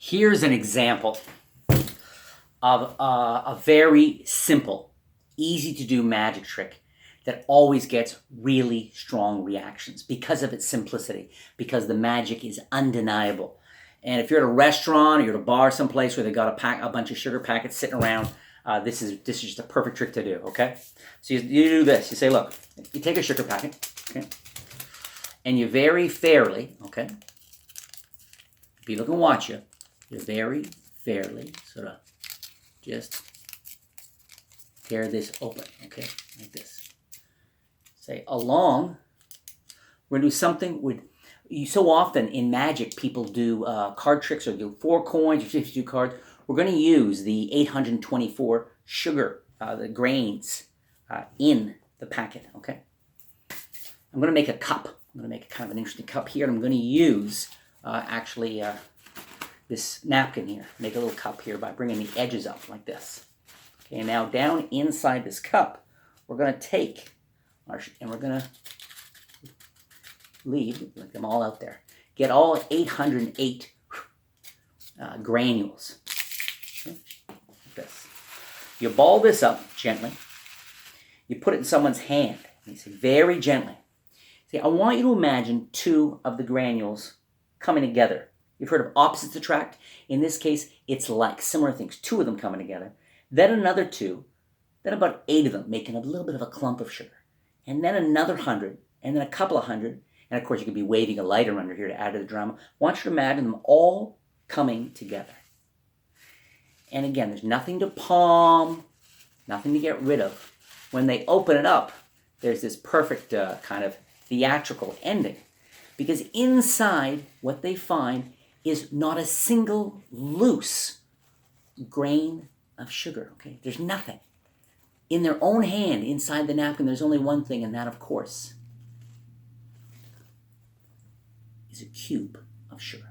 Here's an example of a very simple, easy to do magic trick that always gets really strong reactions because of its simplicity, because the magic is undeniable. And if you're at a restaurant or you're at a bar someplace where they got a bunch of sugar packets sitting around, this is just a perfect trick to do, okay? So you do this. You say, look, you take a sugar packet, okay? And you very fairly, okay? If you look and watch you, you very fairly sort of just tear this open, okay? Like this. Say, along, we're going to do something with... So often in magic, people do card tricks or do 4 coins or 52 cards. We're going to use the 824 sugar, the grains in the packet, okay? I'm going to make a cup. I'm going to make a kind of an interesting cup here, and I'm going to use this napkin here. Make a little cup here by bringing the edges up like this. Okay, and now down inside this cup, we're going to take and we're going to leave, like them all out there. Get all 808 granules. Okay, like this. You ball this up gently. You put it in someone's hand. And you say, very gently. See, I want you to imagine 2 of the granules coming together. You've heard of opposites attract. In this case, it's like similar things. 2 of them coming together. Then another 2. Then about 8 of them making a little bit of a clump of sugar. And then another 100. And then a couple of 100. And of course, you could be waving a lighter under here to add to the drama. I want you to imagine them all coming together. And again, there's nothing to palm, nothing to get rid of. When they open it up, there's this perfect kind of theatrical ending. Because inside, what they find is not a single loose grain of sugar. Okay, there's nothing. In their own hand, inside the napkin, there's only one thing, and that, of course, is a cube of sugar.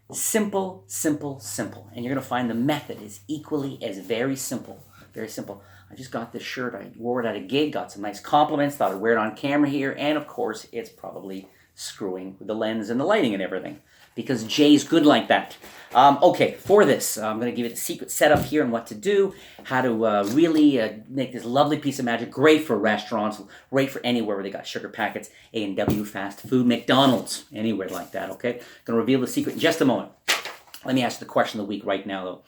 Simple, simple, simple. And you're going to find the method is equally as very simple. Very simple. I just got this shirt. I wore it at a gig, got some nice compliments, thought I'd wear it on camera here, and of course, it's probably screwing with the lens and the lighting and everything, because Jay's good like that. Okay, for this, I'm going to give you the secret setup here and what to do, how to really make this lovely piece of magic, great for restaurants, great for anywhere where they got sugar packets, A&W, fast food, McDonald's, anywhere like that, okay? Going to reveal the secret in just a moment. Let me ask you the question of the week right now, though,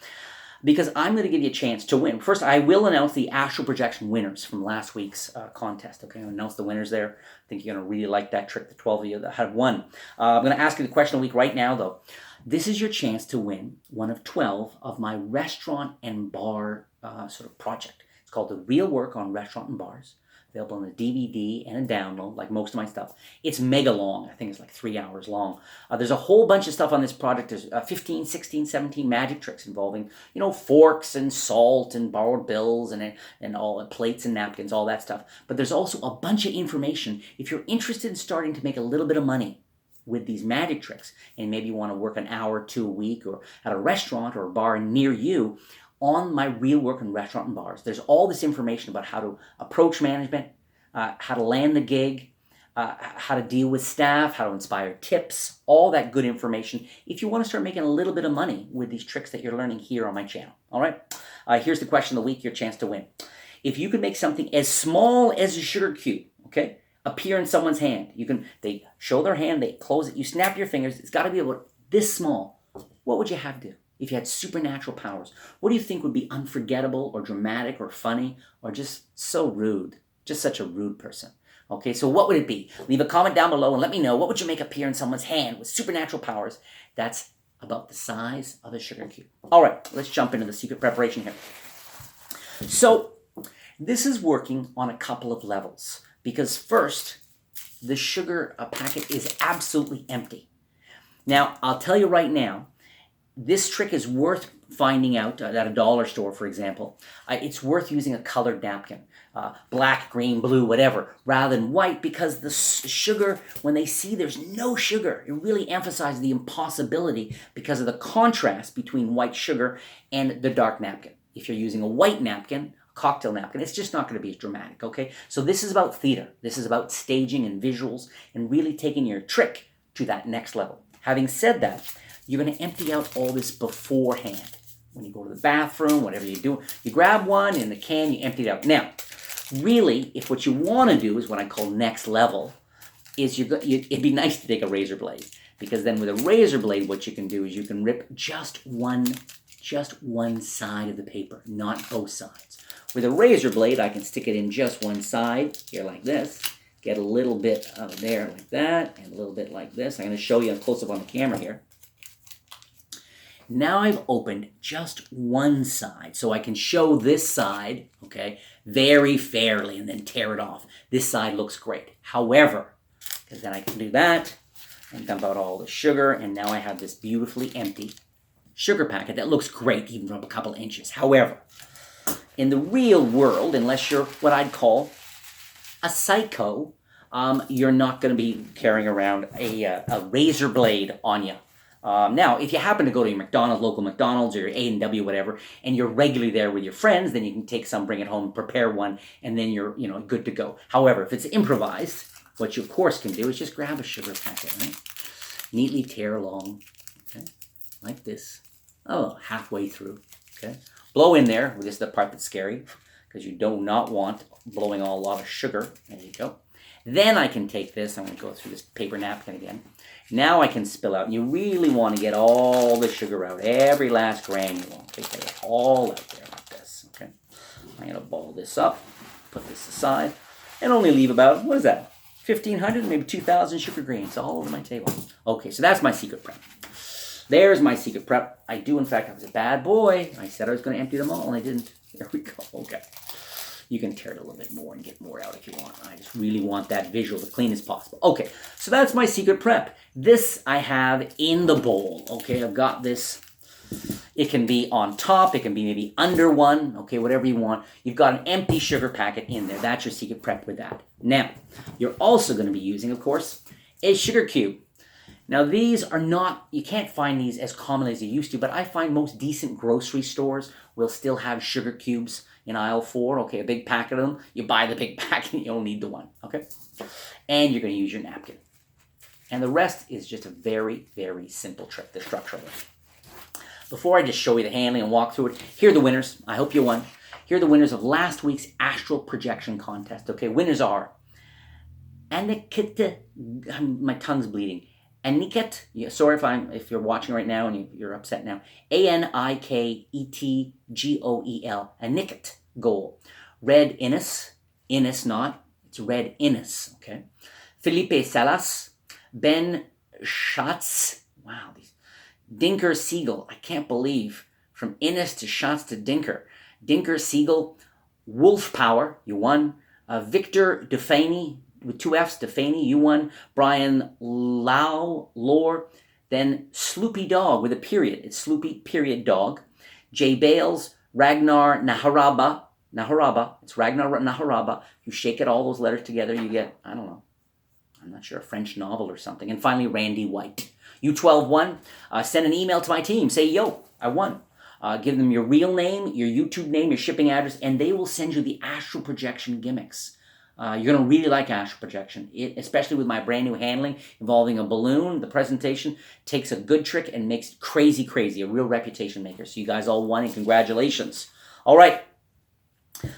because I'm going to give you a chance to win. First, I will announce the astral projection winners from last week's contest. Okay, I'll announce the winners there. I think you're going to really like that trick, the 12 of you that have won. I'm going to ask you the question of the week right now, though. This is your chance to win one of 12 of my restaurant and bar sort of project. It's called The Real Work on Restaurant and Bars. Available on a DVD and a download, like most of my stuff. It's mega long. I think it's like 3 hours long. There's a whole bunch of stuff on this project. There's 15, 16, 17 magic tricks involving, forks and salt and borrowed bills and all plates and napkins, all that stuff. But there's also a bunch of information if you're interested in starting to make a little bit of money with these magic tricks, and maybe you want to work an hour or 2 a week or at a restaurant or a bar near you. On my Real Work in Restaurant and Bars, there's all this information about how to approach management, how to land the gig, how to deal with staff, how to inspire tips, all that good information if you want to start making a little bit of money with these tricks that you're learning here on my channel. All right? Here's the question of the week, your chance to win. If you could make something as small as a sugar cube, okay, appear in someone's hand, they show their hand, they close it, you snap your fingers, it's got to be about this small. What would you have to do? If you had supernatural powers, what do you think would be unforgettable or dramatic or funny or just so rude? Just such a rude person. Okay, so what would it be? Leave a comment down below and let me know, what would you make appear in someone's hand with supernatural powers that's about the size of a sugar cube? All right, let's jump into the secret preparation here. So this is working on a couple of levels because first, the sugar packet is absolutely empty. Now, I'll tell you right now, this trick is worth finding out at a dollar store, for example. It's worth using a colored napkin, black, green, blue, whatever, rather than white, because the sugar, when they see there's no sugar, it really emphasizes the impossibility because of the contrast between white sugar and the dark napkin. If you're using a white napkin, a cocktail napkin, it's just not going to be as dramatic, okay? So this is about theater. This is about staging and visuals and really taking your trick to that next level. Having said that, you're going to empty out all this beforehand. When you go to the bathroom, whatever you do, you grab one in the can, you empty it out. Now, really, if what you want to do is what I call next level, is it'd be nice to take a razor blade, because then with a razor blade, what you can do is you can rip just one side of the paper, not both sides. With a razor blade, I can stick it in just one side, here like this, get a little bit of there like that, and a little bit like this. I'm going to show you a close-up on the camera here. Now I've opened just one side, so I can show this side, okay, very fairly, and then tear it off. This side looks great. However, because then I can do that, and dump out all the sugar, and now I have this beautifully empty sugar packet that looks great, even from a couple inches. However, in the real world, unless you're what I'd call a psycho, you're not going to be carrying around a razor blade on you. Now, if you happen to go to your McDonald's, local McDonald's, or your A&W, whatever, and you're regularly there with your friends, then you can take some, bring it home, prepare one, and then you're, good to go. However, if it's improvised, what you, of course, can do is just grab a sugar packet, right? Neatly tear along, okay, like this. Oh, halfway through, okay? Blow in there. This is the part that's scary, because you do not want blowing a lot of sugar. There you go. Then I can take this. I'm going to go through this paper napkin again. Now I can spill out. You really want to get all the sugar out, every last granule. Okay, get it all out there like this, okay? I'm going to ball this up, put this aside, and only leave about, what is that, 1,500, maybe 2,000 sugar grains all over my table. Okay, so that's my secret prep. There's my secret prep. I do, in fact, I was a bad boy. I said I was going to empty them all, and I didn't. There we go. Okay. You can tear it a little bit more and get more out if you want. I just really want that visual as clean as possible. Okay, so that's my secret prep. This I have in the bowl. Okay, I've got this. It can be on top. It can be maybe under one. Okay, whatever you want. You've got an empty sugar packet in there. That's your secret prep with that. Now, you're also going to be using, of course, a sugar cube. Now, these are not, you can't find these as commonly as you used to, but I find most decent grocery stores will still have sugar cubes in aisle 4. Okay, a big packet of them. You buy the big packet, you don't need the one. Okay? And you're going to use your napkin. And the rest is just a very, very simple trick, the structure of it. Before I just show you the handling and walk through it, here are the winners. I hope you won. Here are the winners of last week's astral projection contest. Okay, winners are Aniket, my tongue's bleeding. Aniket, sorry if you're watching right now and you're upset now. Aniketgoel. Aniket goal. Red Innes not. It's Red Innes. Okay. Felipe Salas. Ben Schatz. Wow, these Dinker Siegel. I can't believe from Innes to Schatz to Dinker. Dinker Siegel. Wolf Power. You won. Victor Defaney. With 2 F's, Defaney, you won. Brian Lore. Then Sloopy Dog with a period. It's Sloopy, period, dog. Jay Bales, Ragnar Naharaba. It's Ragnar Naharaba. You shake it, all those letters together, you get, I don't know, I'm not sure, a French novel or something. And finally, Randy White. You 12 won. Send an email to my team. Say, yo, I won. Give them your real name, your YouTube name, your shipping address, and they will send you the astral projection gimmicks. You're going to really like astral projection, especially with my brand new handling involving a balloon. The presentation takes a good trick and makes it crazy, a real reputation maker. So you guys all won, and congratulations. All right.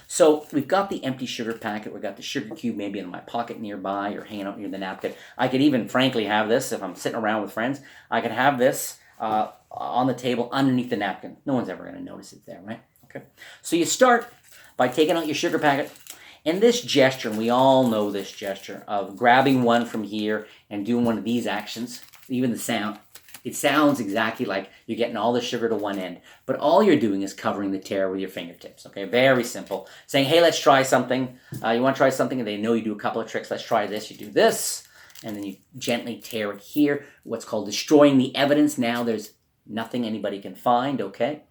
So we've got the empty sugar packet. We've got the sugar cube maybe in my pocket nearby or hanging out near the napkin. I could even, frankly, have this if I'm sitting around with friends. I could have this on the table underneath the napkin. No one's ever going to notice it there, right? Okay. So you start by taking out your sugar packet. And this gesture, and we all know this gesture, of grabbing one from here and doing one of these actions, even the sound, it sounds exactly like you're getting all the sugar to one end. But all you're doing is covering the tear with your fingertips, okay? Very simple. Saying, hey, let's try something. You want to try something? And they know you do a couple of tricks. Let's try this. You do this, and then you gently tear it here. What's called destroying the evidence. Now there's nothing anybody can find, okay?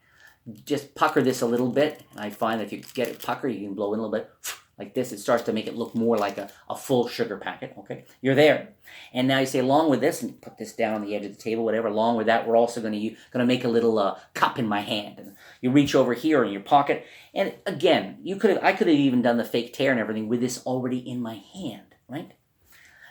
Just pucker this a little bit. And I find that if you get it pucker, you can blow in a little bit. Like this, it starts to make it look more like a full sugar packet, okay? You're there. And now you say, along with this, and put this down on the edge of the table, whatever, along with that, we're also going to make a little cup in my hand. And you reach over here in your pocket, and again, I could have even done the fake tear and everything with this already in my hand, right?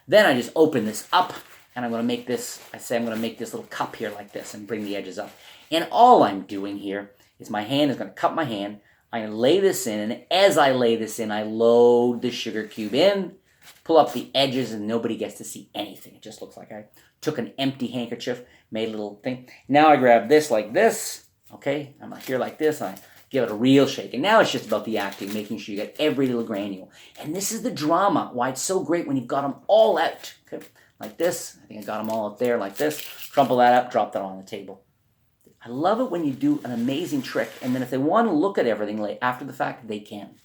Then I just open this up, and I'm going to make this, I say I'm going to make this little cup here like this and bring the edges up. And all I'm doing here is my hand is going to cup my hand. I'm going to lay this in, and as I lay this in, I load the sugar cube in, pull up the edges, and nobody gets to see anything. It just looks like I took an empty handkerchief, made a little thing. Now I grab this like this, okay? I'm here like this, and I give it a real shake. And now it's just about the acting, making sure you get every little granule. And this is the drama, why it's so great when you've got them all out, okay? Like this. I think I got them all out there like this. Crumple that up, drop that on the table. I love it when you do an amazing trick, and then if they want to look at everything after the fact, they can.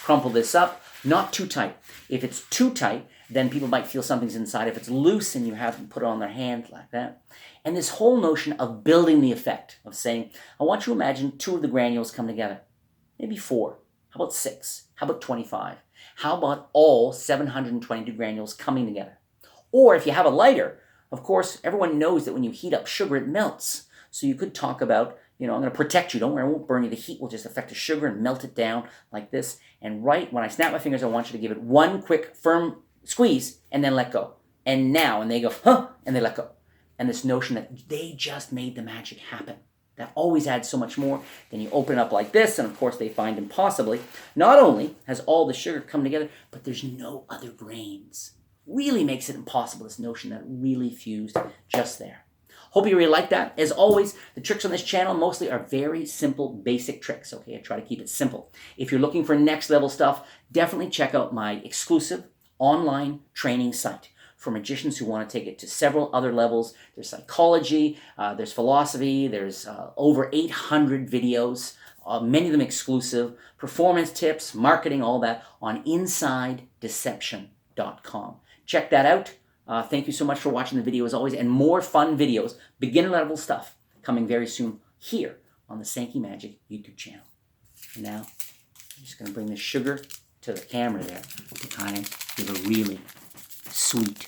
Crumple this up, not too tight. If it's too tight, then people might feel something's inside. If it's loose and you have them put it on their hand like that. And this whole notion of building the effect, of saying, I want you to imagine 2 of the granules come together. Maybe 4. How about 6? How about 25? How about all 722 granules coming together? Or if you have a lighter, of course, everyone knows that when you heat up sugar, it melts. So you could talk about, I'm going to protect you. Don't worry, I won't burn you. The heat will just affect the sugar and melt it down like this. And right when I snap my fingers, I want you to give it one quick, firm squeeze and then let go. And now, and they go, huh, and they let go. And this notion that they just made the magic happen. That always adds so much more. Then you open it up like this, and of course they find impossibly, not only has all the sugar come together, but there's no other grains. Really makes it impossible, this notion that it really fused just there. Hope you really like that. As always, the tricks on this channel mostly are very simple, basic tricks, okay? I try to keep it simple. If you're looking for next level stuff, definitely check out my exclusive online training site for magicians who want to take it to several other levels. There's psychology, there's philosophy, there's over 800 videos, many of them exclusive, performance tips, marketing, all that on InsideDeception.com. Check that out. Thank you so much for watching the video as always, and more fun videos, beginner level stuff, coming very soon here on the Sankey Magic YouTube channel. And now, I'm just going to bring the sugar to the camera there to kind of give a really sweet